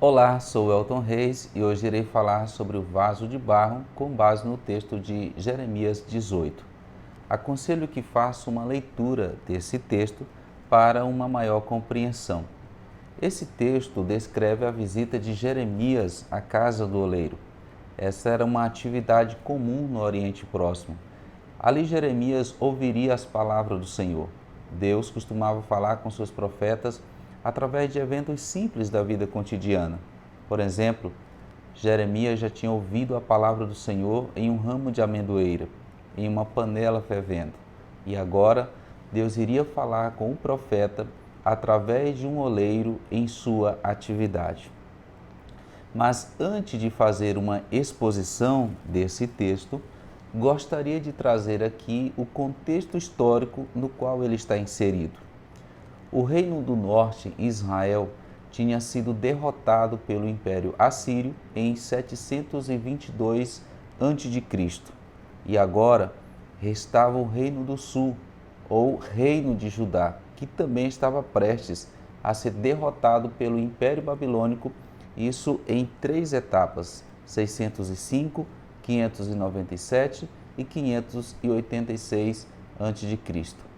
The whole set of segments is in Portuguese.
Olá, sou Elton Reis e hoje irei falar sobre o vaso de barro com base no texto de Jeremias 18. Aconselho que faça uma leitura desse texto para uma maior compreensão. Esse texto descreve a visita de Jeremias à casa do oleiro. Essa era uma atividade comum no Oriente Próximo. Ali Jeremias ouviria as palavras do Senhor. Deus costumava falar com seus profetas através de eventos simples da vida cotidiana. Por exemplo, Jeremias já tinha ouvido a palavra do Senhor em um ramo de amendoeira, em uma panela fervendo. E agora Deus iria falar com o profeta através de um oleiro em sua atividade. Mas antes de fazer uma exposição desse texto, gostaria de trazer aqui o contexto histórico no qual ele está inserido. O Reino do Norte, Israel, tinha sido derrotado pelo Império Assírio em 722 a.C. E agora restava o Reino do Sul, ou Reino de Judá, que também estava prestes a ser derrotado pelo Império Babilônico, isso em 3 etapas, 605, 597 e 586 a.C.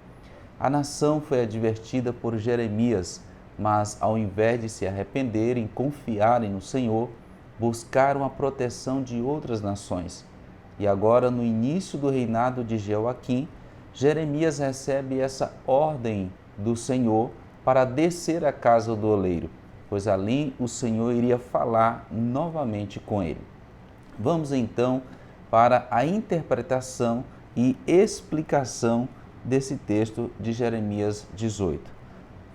A nação foi advertida por Jeremias, mas ao invés de se arrependerem, confiarem no Senhor, buscaram a proteção de outras nações. E agora, no início do reinado de Jeoaquim, Jeremias recebe essa ordem do Senhor para descer à casa do oleiro, pois ali o Senhor iria falar novamente com ele. Vamos então para a interpretação e explicação desse texto de Jeremias 18.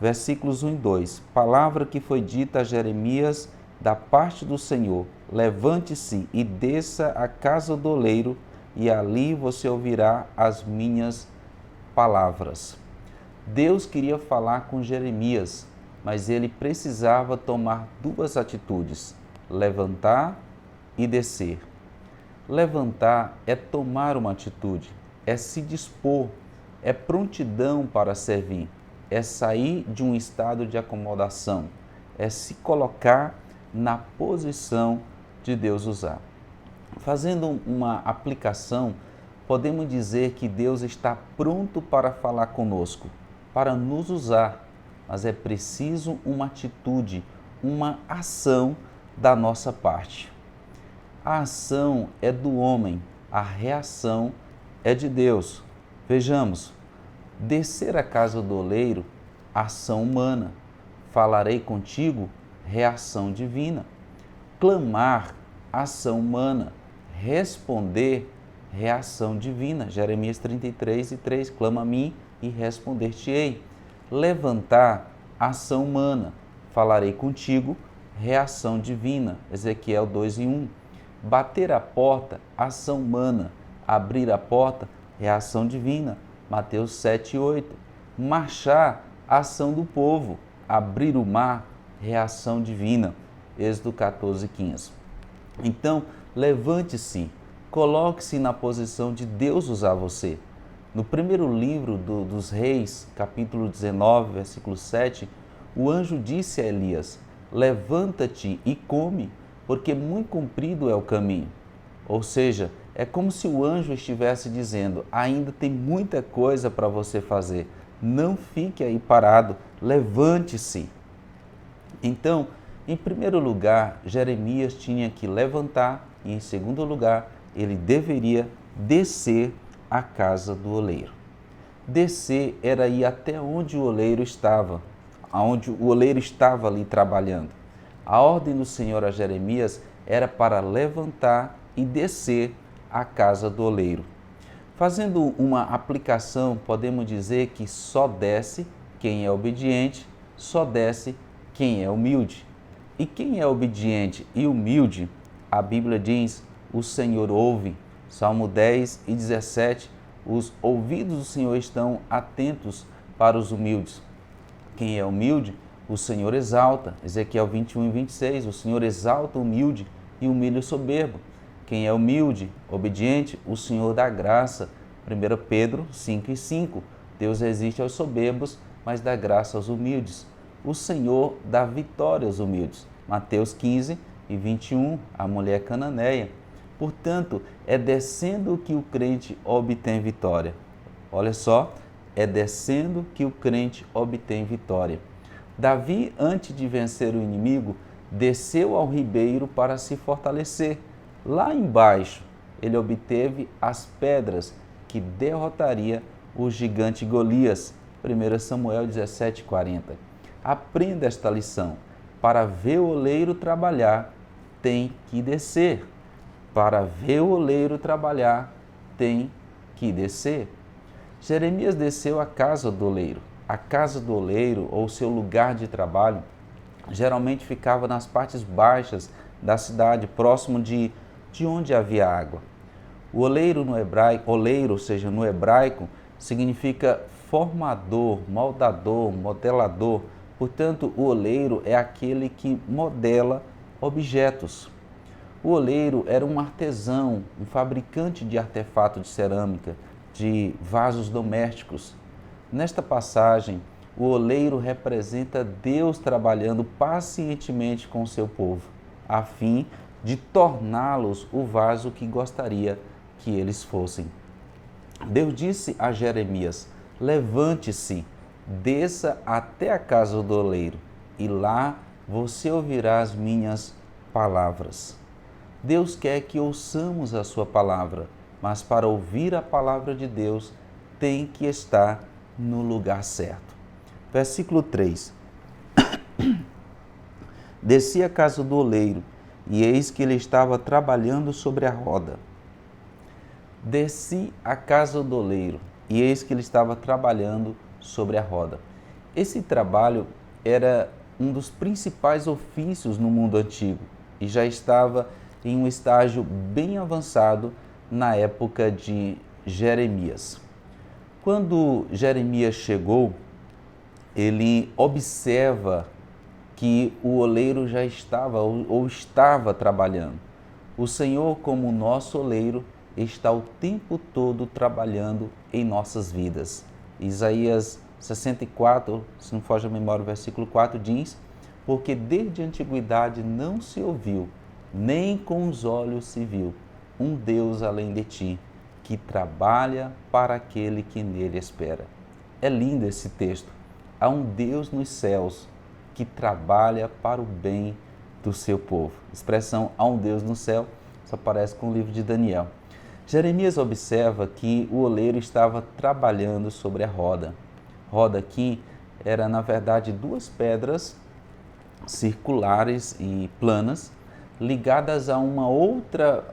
Versículos 1 e 2. Palavra que foi dita a Jeremias da parte do Senhor: levante-se e desça à casa do oleiro, e ali você ouvirá as minhas palavras. Deus queria falar com Jeremias, mas ele precisava tomar 2 atitudes: levantar e descer. Levantar é tomar uma atitude, é se dispor, é prontidão para servir, é sair de um estado de acomodação, é se colocar na posição de Deus usar. Fazendo uma aplicação, podemos dizer que Deus está pronto para falar conosco, para nos usar, mas é preciso uma atitude, uma ação da nossa parte. A ação é do homem, a reação é de Deus. Vejamos, descer à casa do oleiro, ação humana. Falarei contigo, reação divina. Clamar, ação humana. Responder, reação divina. Jeremias 33 e 3, clama a mim e responder-te-ei. Levantar, ação humana. Falarei contigo, reação divina. Ezequiel 2 e 1. Bater a porta, ação humana. Abrir a porta, reação divina. Mateus 7 e 8. Marchar, ação do povo. Abrir o mar, reação divina. Êxodo 14 e 15. Então, levante-se, coloque-se na posição de Deus usar você. No primeiro livro dos Reis, capítulo 19, versículo 7, o anjo disse a Elias: levanta-te e come, porque muito comprido é o caminho. Ou seja, é como se o anjo estivesse dizendo: ainda tem muita coisa para você fazer, não fique aí parado, levante-se. Então, em primeiro lugar, Jeremias tinha que levantar e, em segundo lugar, ele deveria descer à casa do oleiro. Descer era ir até onde o oleiro estava, aonde o oleiro estava ali trabalhando. A ordem do Senhor a Jeremias era para levantar e descer à casa do oleiro. Fazendo uma aplicação, podemos dizer que só desce quem é obediente, só desce quem é humilde. E quem é obediente e humilde, a Bíblia diz: o Senhor ouve. Salmo 10 e 17, os ouvidos do Senhor estão atentos para os humildes. Quem é humilde, o Senhor exalta. Ezequiel 21 e 26, o Senhor exalta o humilde e humilha o soberbo. Quem é humilde, obediente, o Senhor dá graça. 1 Pedro 5 e 5, Deus resiste aos soberbos, mas dá graça aos humildes. o Senhor dá vitória aos humildes. Mateus 15 e 21, a mulher cananeia. Portanto, é descendo que o crente obtém vitória. Olha só, é descendo que o crente obtém vitória. Davi, antes de vencer o inimigo, desceu ao ribeiro para se fortalecer. Lá embaixo, ele obteve as pedras que derrotaria o gigante Golias. 1 Samuel 17:40. Aprenda esta lição. Para ver o oleiro trabalhar, tem que descer. Para ver o oleiro trabalhar, tem que descer. Jeremias desceu à casa do oleiro. A casa do oleiro, ou seu lugar de trabalho, geralmente ficava nas partes baixas da cidade, próximo de onde havia água. O oleiro no hebraico, ou seja, no hebraico, significa formador, moldador, modelador. Portanto, o oleiro é aquele que modela objetos. O oleiro era um artesão, um fabricante de artefato de cerâmica, de vasos domésticos. Nesta passagem, o oleiro representa Deus trabalhando pacientemente com o seu povo, a fim de torná-los o vaso que gostaria que eles fossem. Deus disse a Jeremias: levante-se, desça até a casa do oleiro, e lá você ouvirá as minhas palavras. Deus quer que ouçamos a sua palavra, mas para ouvir a palavra de Deus, tem que estar no lugar certo. Versículo 3. Desci à casa do oleiro, e eis que ele estava trabalhando sobre a roda. Desci à casa do oleiro, e eis que ele estava trabalhando sobre a roda. Esse trabalho era um dos principais ofícios no mundo antigo e já estava em um estágio bem avançado na época de Jeremias. Quando Jeremias chegou, ele observa que o oleiro já estava ou estava trabalhando. O Senhor, como nosso oleiro, está o tempo todo trabalhando em nossas vidas. Isaías 64, se não foge a memória, o versículo 4 diz: porque desde a antiguidade não se ouviu, nem com os olhos se viu, um Deus além de ti, que trabalha para aquele que nele espera. É lindo esse texto. Há um Deus nos céus que trabalha para o bem do seu povo. A expressão há um Deus no céu só aparece com o livro de Daniel. Jeremias observa que o oleiro estava trabalhando sobre a roda. Roda aqui era, na verdade, duas pedras circulares e planas, ligadas a uma outra,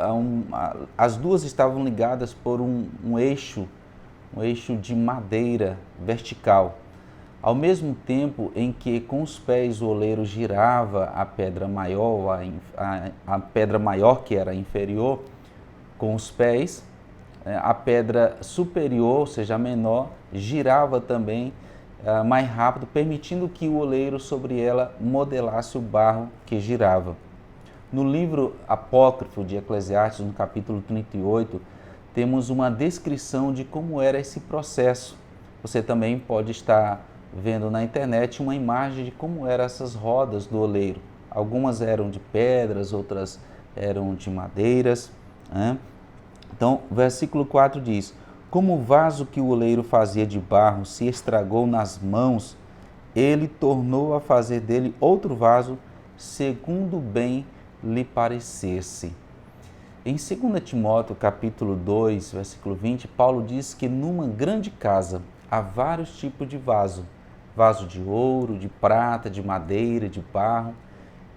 as duas estavam ligadas por um eixo de madeira vertical. Ao mesmo tempo em que com os pés o oleiro girava a pedra maior, a pedra maior que era inferior, com os pés, a pedra superior, ou seja, a menor, girava também mais rápido, permitindo que o oleiro sobre ela modelasse o barro que girava. No livro apócrifo de Eclesiastes, no capítulo 38, temos uma descrição de como era esse processo. Você também pode estar vendo na internet uma imagem de como eram essas rodas do oleiro. Algumas eram de pedras, outras eram de madeiras, né? Então, versículo 4 diz: como o vaso que o oleiro fazia de barro se estragou nas mãos, ele tornou a fazer dele outro vaso, segundo bem lhe parecesse. Em 2 Timóteo, capítulo 2, versículo 20, Paulo diz que numa grande casa há vários tipos de vaso. Vaso de ouro, de prata, de madeira, de barro.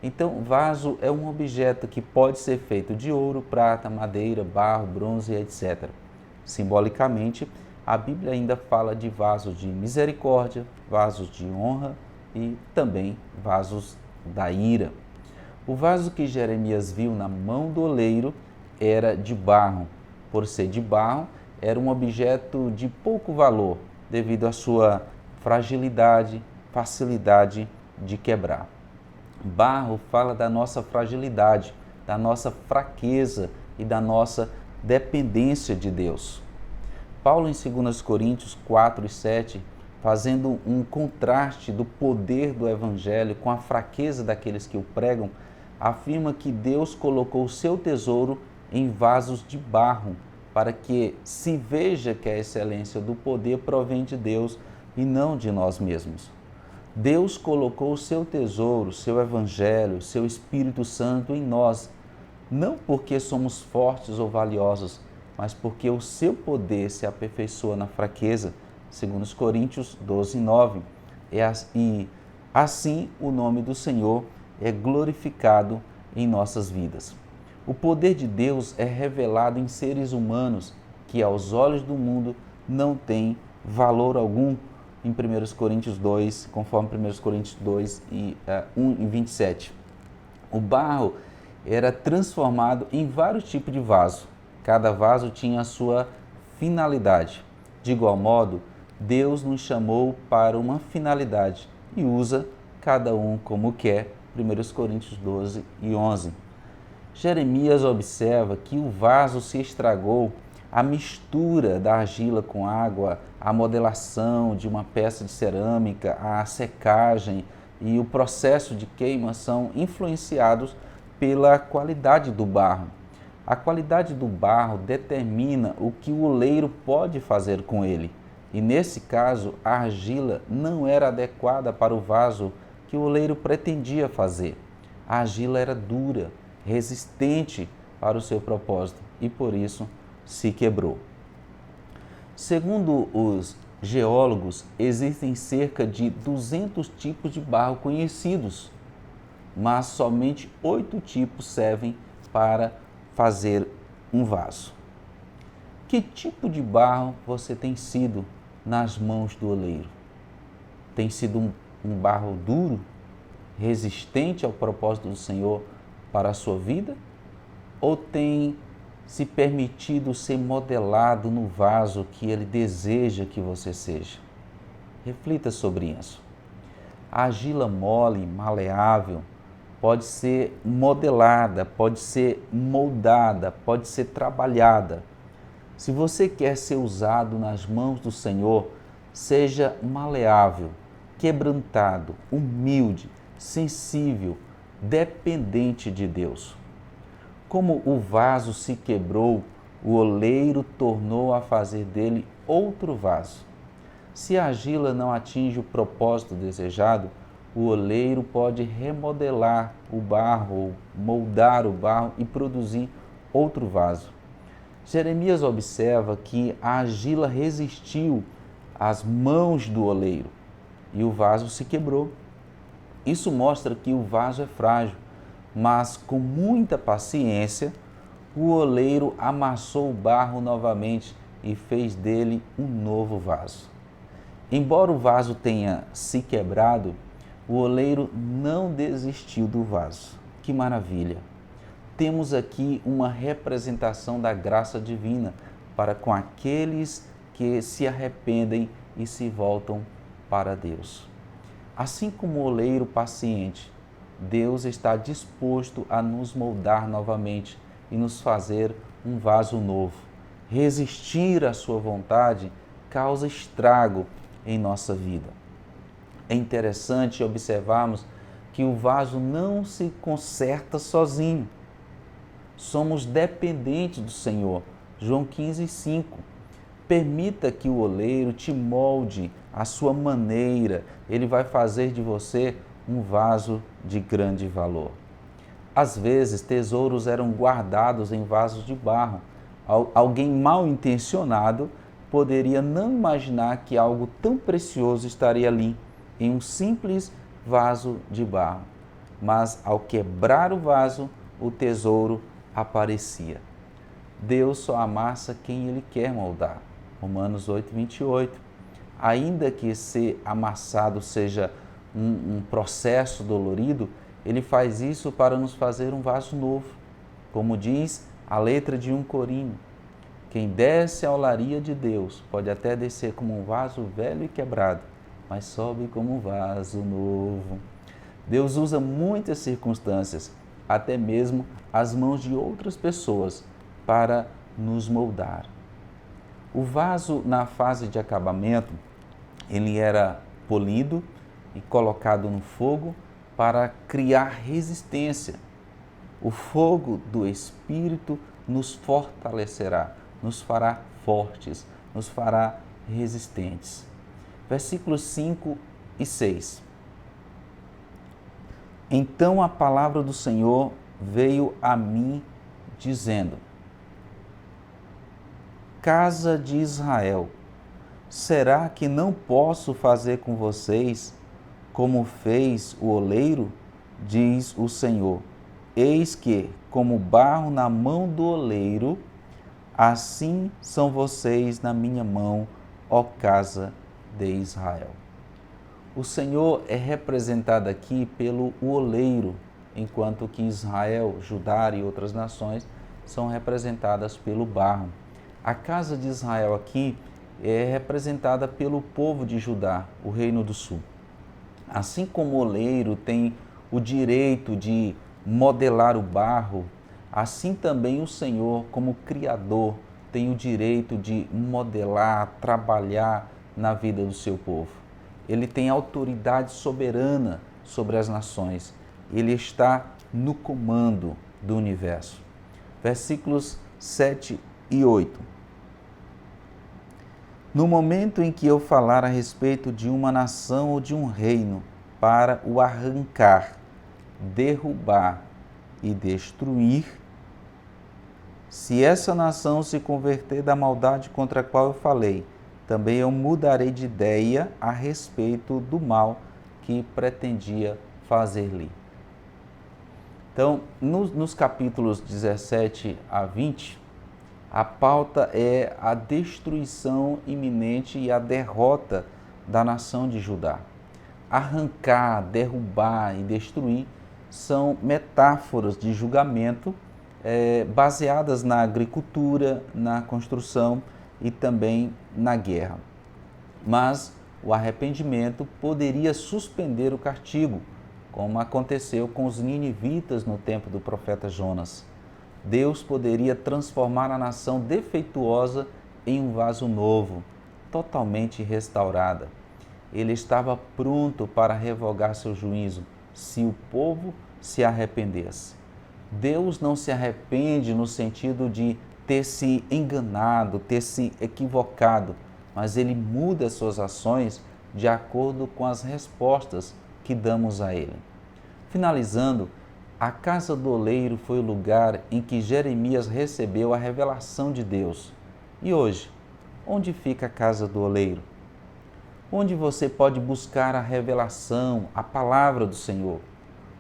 Então, vaso é um objeto que pode ser feito de ouro, prata, madeira, barro, bronze, etc. Simbolicamente, a Bíblia ainda fala de vasos de misericórdia, vasos de honra e também vasos da ira. O vaso que Jeremias viu na mão do oleiro era de barro. Por ser de barro, era um objeto de pouco valor, devido à sua fragilidade, facilidade de quebrar. Barro fala da nossa fragilidade, da nossa fraqueza e da nossa dependência de Deus. Paulo, em 2 Coríntios 4 e 7, fazendo um contraste do poder do Evangelho com a fraqueza daqueles que o pregam, afirma que Deus colocou o seu tesouro em vasos de barro, para que se veja que a excelência do poder provém de Deus e não de nós mesmos. Deus colocou o seu tesouro, seu Evangelho, seu Espírito Santo em nós, não porque somos fortes ou valiosos, mas porque o seu poder se aperfeiçoa na fraqueza, segundo Coríntios 12, 9. E assim o nome do Senhor é glorificado em nossas vidas. O poder de Deus é revelado em seres humanos que, aos olhos do mundo, não têm valor algum, em 1 Coríntios 2, conforme 1 Coríntios 2, 1 e 27. O barro era transformado em vários tipos de vaso. Cada vaso tinha a sua finalidade. De igual modo, Deus nos chamou para uma finalidade e usa cada um como quer. 1 Coríntios 12 e 11. Jeremias observa que o vaso se estragou, a mistura da argila com água, a modelação de uma peça de cerâmica, a secagem e o processo de queima são influenciados pela qualidade do barro. A qualidade do barro determina o que o oleiro pode fazer com ele. E nesse caso, a argila não era adequada para o vaso que o oleiro pretendia fazer. A argila era dura, resistente para o seu propósito e por isso se quebrou. Segundo os geólogos, existem cerca de 200 tipos de barro conhecidos, mas somente 8 tipos servem para fazer um vaso. Que tipo de barro você tem sido nas mãos do oleiro? Tem sido um barro duro, resistente ao propósito do Senhor para a sua vida? Ou tem se permitido ser modelado no vaso que Ele deseja que você seja? Reflita sobre isso. A argila mole, maleável, pode ser modelada, pode ser moldada, pode ser trabalhada. Se você quer ser usado nas mãos do Senhor, seja maleável, quebrantado, humilde, sensível, dependente de Deus. Como o vaso se quebrou, o oleiro tornou a fazer dele outro vaso. Se a argila não atinge o propósito desejado, o oleiro pode remodelar o barro, ou moldar o barro e produzir outro vaso. Jeremias observa que a argila resistiu às mãos do oleiro e o vaso se quebrou. Isso mostra que o vaso é frágil, mas com muita paciência, o oleiro amassou o barro novamente e fez dele um novo vaso. Embora o vaso tenha se quebrado, o oleiro não desistiu do vaso. Que maravilha! Temos aqui uma representação da graça divina para com aqueles que se arrependem e se voltam para Deus. Assim como o oleiro paciente, Deus está disposto a nos moldar novamente e nos fazer um vaso novo. Resistir à sua vontade causa estrago em nossa vida. É interessante observarmos que o vaso não se conserta sozinho. Somos dependentes do Senhor. João 15:5. Permita que o oleiro te molde à sua maneira. Ele vai fazer de você um vaso de grande valor. Às vezes, tesouros eram guardados em vasos de barro. Alguém mal intencionado poderia não imaginar que algo tão precioso estaria ali, em um simples vaso de barro. Mas, ao quebrar o vaso, o tesouro aparecia. Deus só amassa quem Ele quer moldar. Romanos 8:28. Ainda que ser amassado seja um processo dolorido, Ele faz isso para nos fazer um vaso novo. Como diz a letra de 1 Coríntios, quem desce à olaria de Deus pode até descer como um vaso velho e quebrado, mas sobe como um vaso novo. Deus usa muitas circunstâncias, até mesmo as mãos de outras pessoas, para nos moldar. O vaso, na fase de acabamento, Ele era polido e colocado no fogo para criar resistência. O fogo do Espírito nos fortalecerá, nos fará fortes, nos fará resistentes. Versículos 5 e 6. Então a palavra do Senhor veio a mim, dizendo: Casa de Israel, será que não posso fazer com vocês como fez o oleiro? Diz o Senhor. Eis que, como barro na mão do oleiro, assim são vocês na minha mão, ó casa de Israel. O Senhor é representado aqui pelo oleiro, enquanto que Israel, Judá e outras nações são representadas pelo barro. A casa de Israel aqui é representada pelo povo de Judá, o reino do sul. Assim como o oleiro tem o direito de modelar o barro, assim também o Senhor, como Criador, tem o direito de modelar, trabalhar na vida do seu povo. Ele tem autoridade soberana sobre as nações. Ele está no comando do universo. Versículos 7 e 8. No momento em que eu falar a respeito de uma nação ou de um reino, para o arrancar, derrubar e destruir, se essa nação se converter da maldade contra a qual eu falei, também eu mudarei de ideia a respeito do mal que pretendia fazer-lhe. Então, nos capítulos 17 a 20, a pauta é a destruição iminente e a derrota da nação de Judá. Arrancar, derrubar e destruir são metáforas de julgamento baseadas na agricultura, na construção e também na guerra. Mas o arrependimento poderia suspender o castigo, como aconteceu com os ninivitas no tempo do profeta Jonas. Deus poderia transformar a nação defeituosa em um vaso novo, totalmente restaurada. Ele estava pronto para revogar seu juízo, se o povo se arrependesse. Deus não se arrepende no sentido de ter se enganado, ter se equivocado, mas Ele muda suas ações de acordo com as respostas que damos a Ele. Finalizando, a casa do oleiro foi o lugar em que Jeremias recebeu a revelação de Deus. E hoje, onde fica a casa do oleiro? Onde você pode buscar a revelação, a palavra do Senhor?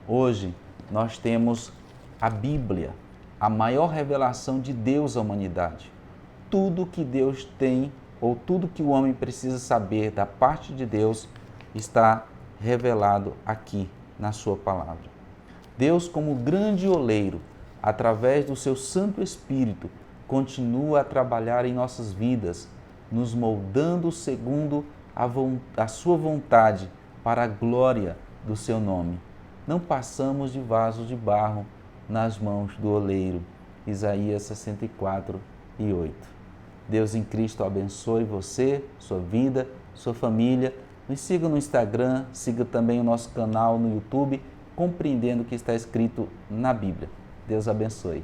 Hoje, nós temos a Bíblia, a maior revelação de Deus à humanidade. Tudo que Deus tem, ou tudo que o homem precisa saber da parte de Deus, está revelado aqui na sua palavra. Deus, como grande oleiro, através do seu Santo Espírito, continua a trabalhar em nossas vidas, nos moldando segundo a sua vontade para a glória do seu nome. Não passamos de vasos de barro nas mãos do oleiro. Isaías 64 e 8. Deus em Cristo abençoe você, sua vida, sua família. Nos siga no Instagram, siga também o nosso canal no YouTube, compreendendo o que está escrito na Bíblia. Deus abençoe.